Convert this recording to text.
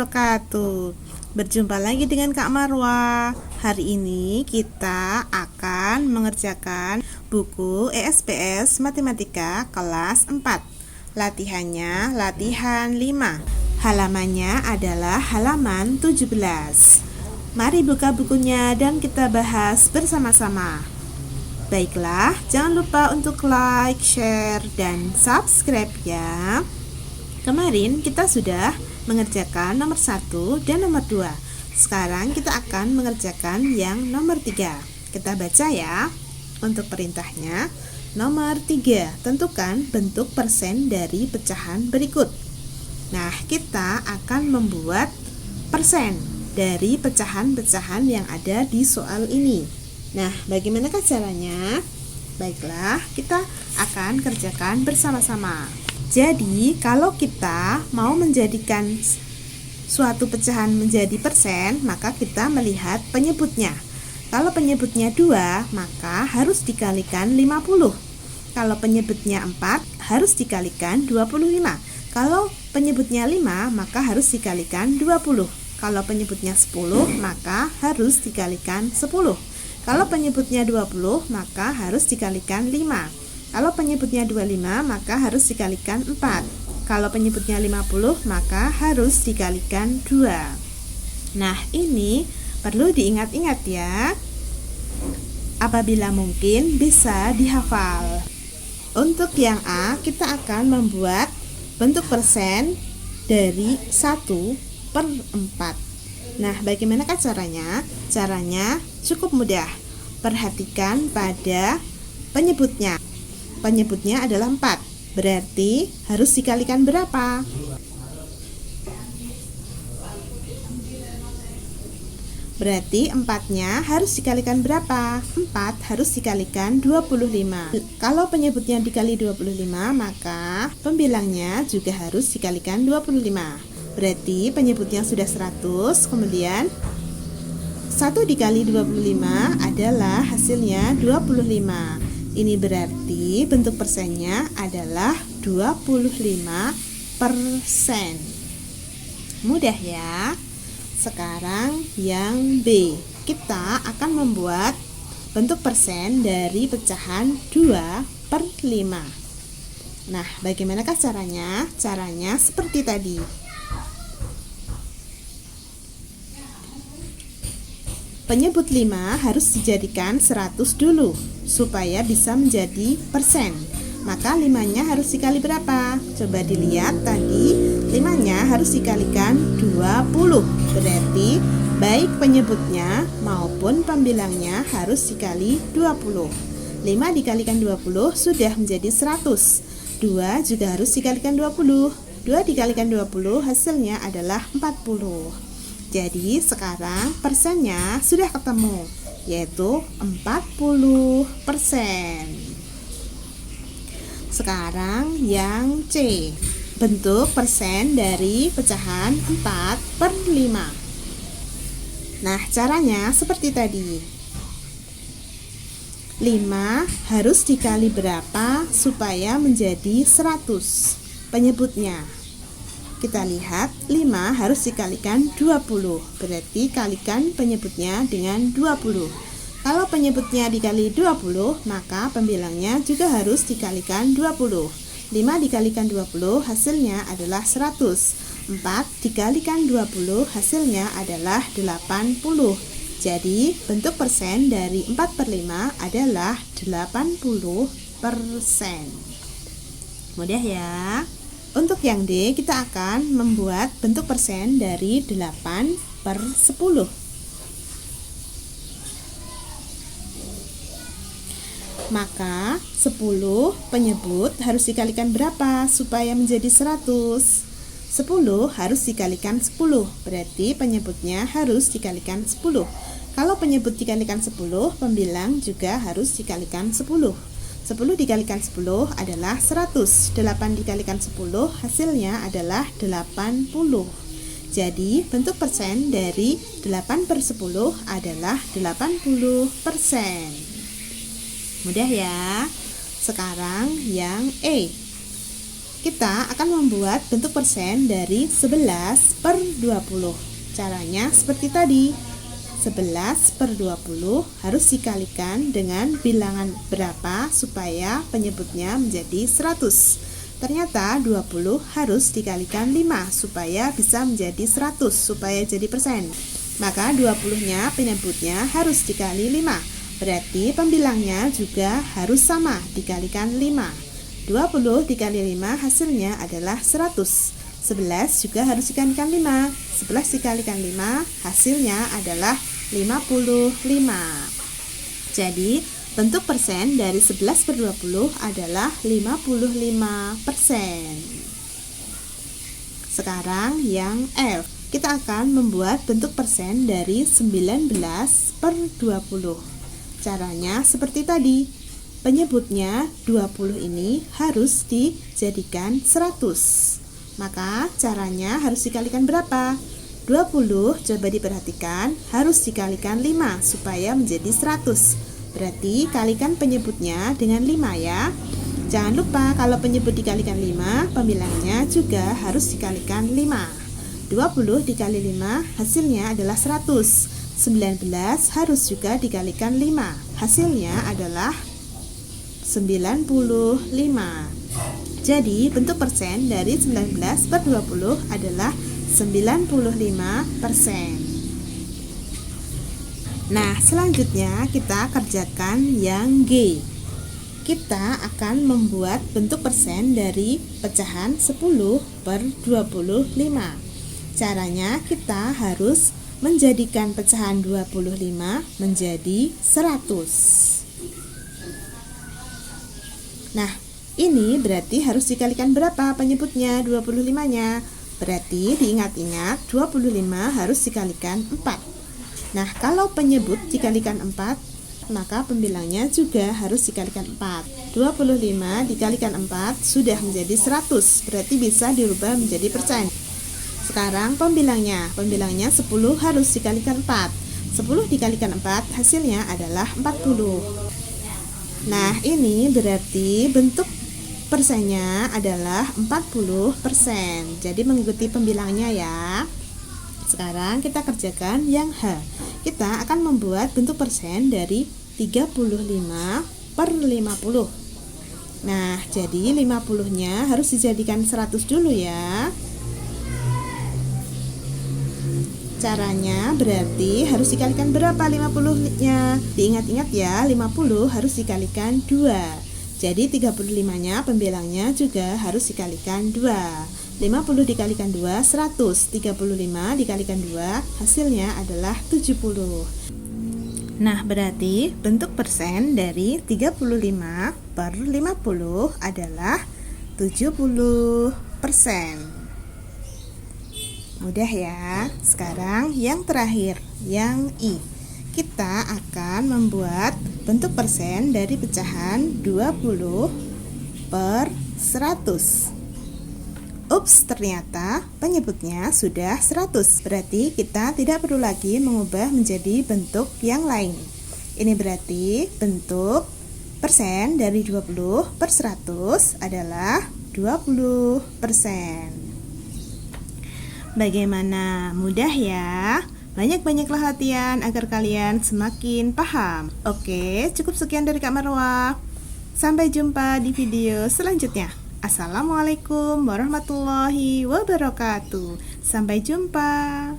wabarakatuh. Berjumpa lagi dengan Kak Marwa. Hari ini kita akan mengerjakan buku ESPS Matematika kelas 4. Latihannya latihan 5. Halamannya adalah halaman 17. Mari buka bukunya dan kita bahas bersama-sama. Baiklah, jangan lupa untuk like, share, dan subscribe ya. Kemarin kita sudah mengerjakan nomor 1 dan nomor 2. Sekarang kita akan mengerjakan yang nomor 3. Kita baca ya. Untuk perintahnya, nomor 3, tentukan bentuk persen dari pecahan berikut. Nah, kita akan membuat persen dari pecahan-pecahan yang ada di soal ini. Nah, bagaimanakah caranya? Baiklah, kita akan kerjakan bersama-sama. Jadi, kalau kita mau menjadikan suatu pecahan menjadi persen, maka kita melihat penyebutnya. Kalau penyebutnya 2, maka harus dikalikan 50. Kalau penyebutnya 4, harus dikalikan 25. Kalau penyebutnya 5, maka harus dikalikan 20. Kalau penyebutnya 10, maka harus dikalikan 10. Kalau penyebutnya 20, maka harus dikalikan 5. Kalau penyebutnya 25, maka harus dikalikan 4. Kalau penyebutnya 50, maka harus dikalikan 2. Nah, ini perlu diingat-ingat ya. Apabila mungkin bisa dihafal. Untuk yang A, kita akan membuat bentuk persen dari 1/4. Nah, bagaimanakah caranya? Caranya cukup mudah. Perhatikan pada penyebutnya. Penyebutnya adalah 4. Berarti harus dikalikan berapa? Berarti 4-nya harus dikalikan berapa? 4 harus dikalikan 25. Kalau penyebutnya dikali 25, maka pembilangnya juga harus dikalikan 25. Berarti penyebutnya sudah 100, kemudian 1 dikali 25 adalah hasilnya 25. Ini berarti bentuk persennya adalah 25%. Mudah ya. Sekarang yang B. Kita akan membuat bentuk persen dari pecahan 2/5. Nah, bagaimanakah caranya? Caranya seperti tadi. Penyebut 5 harus dijadikan 100 dulu supaya bisa menjadi persen. Maka 5-nya harus dikali berapa? Coba dilihat tadi, 5-nya harus dikalikan 20. Berarti baik penyebutnya maupun pembilangnya harus dikali 20. 5 dikalikan 20 sudah menjadi 100. 2 juga harus dikalikan 20. 2 dikalikan 20 hasilnya adalah 40. Jadi sekarang persennya sudah ketemu, yaitu 40%. Sekarang yang C, bentuk persen dari pecahan 4/5. Nah, caranya seperti tadi. 5 harus dikali berapa supaya menjadi 100? Penyebutnya. Kita lihat 5 harus dikalikan 20. Berarti kalikan penyebutnya dengan 20. Kalau penyebutnya dikali 20, maka pembilangnya juga harus dikalikan 20. 5 dikalikan 20 hasilnya adalah 100. 4 dikalikan 20 hasilnya adalah 80. Jadi bentuk persen dari 4/5 adalah 80%. Mudah ya. Untuk yang D, kita akan membuat bentuk persen dari 8/10. Maka 10 penyebut harus dikalikan berapa supaya menjadi 100? 10 harus dikalikan 10. Berarti penyebutnya harus dikalikan 10. Kalau penyebut dikalikan 10, pembilang juga harus dikalikan 10. 10 dikalikan 10 adalah 100. 8 dikalikan 10 hasilnya adalah 80. Jadi bentuk persen dari 8/10 adalah 80%. Mudah ya. Sekarang yang E. kita akan membuat bentuk persen dari 11 per 20. Caranya seperti tadi. 11 per 20 harus dikalikan dengan bilangan berapa supaya penyebutnya menjadi 100. Ternyata 20 harus dikalikan 5 supaya bisa menjadi 100, supaya jadi persen. Maka 20-nya penyebutnya harus dikali 5. Berarti pembilangnya juga harus sama, dikalikan 5. 20 dikali 5 hasilnya adalah 100. 11 juga harus dikalikan 5. 11 dikalikan 5 hasilnya adalah 55. Jadi bentuk persen dari 11 per 20 adalah 55%. Sekarang yang F. Kita akan membuat bentuk persen dari 19 per 20. Caranya seperti tadi. Penyebutnya 20 ini harus dijadikan 100. Maka caranya harus dikalikan berapa? 20, coba diperhatikan, harus dikalikan 5 supaya menjadi 100. Berarti kalikan penyebutnya dengan 5 ya. Jangan lupa kalau penyebut dikalikan 5, pembilangnya juga harus dikalikan 5. 20 dikali 5 hasilnya adalah 100. 19 harus juga dikalikan 5. Hasilnya adalah 95. Jadi bentuk persen dari 19 per 20 adalah 95%. Nah, selanjutnya kita kerjakan yang G. Kita akan membuat bentuk persen dari pecahan 10 per 25. Caranya kita harus menjadikan pecahan 25 menjadi 100. Nah, ini berarti harus dikalikan berapa penyebutnya 25-nya? Berarti diingat-ingat 25 harus dikalikan 4. Nah, kalau penyebut dikalikan 4, maka pembilangnya juga harus dikalikan 4. 25 dikalikan 4 sudah menjadi 100, berarti bisa dirubah menjadi persen. Sekarang pembilangnya 10 harus dikalikan 4. 10 dikalikan 4 hasilnya adalah 40. Nah, ini berarti bentuk persennya adalah 40%. Jadi mengikuti pembilangnya ya. Sekarang kita kerjakan yang H. Kita akan membuat bentuk persen dari 35 per 50. Nah, jadi 50-nya harus dijadikan 100 dulu ya. Caranya berarti harus dikalikan berapa 50-nya? Diingat-ingat ya, 50 harus dikalikan 2. Jadi 35-nya pembilangnya juga harus dikalikan 2. 50 dikalikan 2, 100. 35 dikalikan 2, hasilnya adalah 70. Nah, berarti bentuk persen dari 35 per 50 adalah 70%. Mudah ya. Sekarang yang terakhir, yang I. Kita akan membuat bentuk persen dari pecahan 20 per 100. Ups, ternyata penyebutnya sudah 100. Berarti kita tidak perlu lagi mengubah menjadi bentuk yang lain. Ini berarti bentuk persen dari 20 per 100 adalah 20%. Bagaimana? Mudah ya? Banyak-banyaklah latihan agar kalian semakin paham. Oke, cukup sekian dari Kak Marwah. Sampai jumpa di video selanjutnya. Assalamualaikum warahmatullahi wabarakatuh. Sampai jumpa.